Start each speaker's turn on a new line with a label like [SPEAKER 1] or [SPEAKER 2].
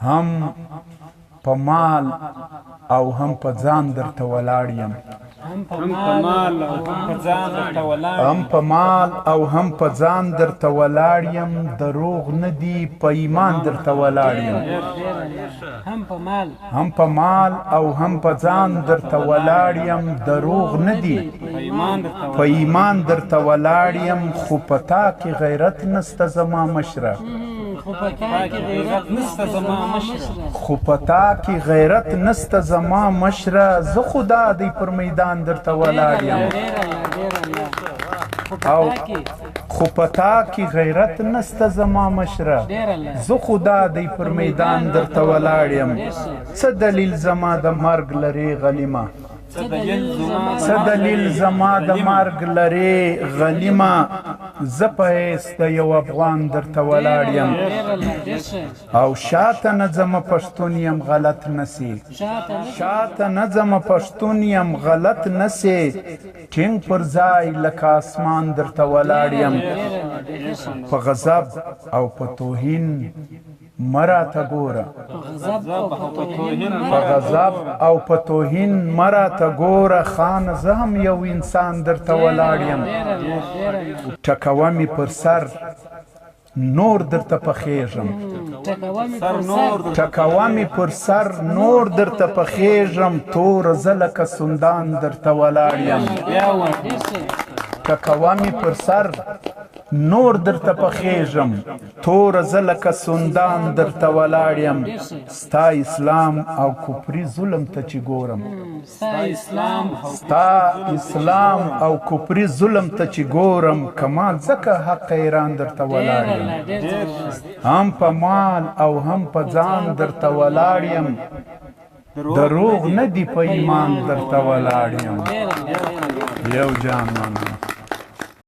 [SPEAKER 1] هم په مال او هم په ځان درته ولاړ یم هم په مال او هم په ځان درته ولاړ یم دروغ نه دي په ایمان درته ولاړ یم هم په مال او هم په ځان درته ولاړ یم دروغ نه دي په ایمان درته ولاړ یم خو په تا کې غیرت نسته زما مشره خو په تا کې غیرت نسته زما مشره زه خو دا دی پر میدان درته ولاړ یم خو په تا کې غیرت نسته زما مشره زه خو دا دی پر میدان درته ولاړ یم څه دلیل زما د مرګ لرې غلیمه څه دلیل زما د مرګ لرې غلیمه زه په حیث د یو افغان درته ولاړ یم او شاته نه ځمه پښتون یم غلط نسي شاته نه ځمه پښتون یم غلط نسي ټینګ پر ځای لکه اسمان درته ولاړ یم په غضب او په توهین مراته ګوره په غضب او په توهین مراته ګوره خان زه هم یو انسان درته ولاړ یم ټکوه مې پر سر نور درته پخېږم ټکوه مې پر سر نور درته پخېږم توره زه لکه سندان درته ولاړ یم ټکوه مې پر سر نور درته پخېږم توره زه لکه سندان درته ولاړ یم ستا اسلام او کفري ظلم ته چې ګورم ستا اسلام او کفري ظلم ته چې ګورم کمال ځکه حق ایران درته ولاړ یم هم په مال او هم په ځان درته ولاړ یم دروغ نه دي په ایمان درته ولاړ یم یو جان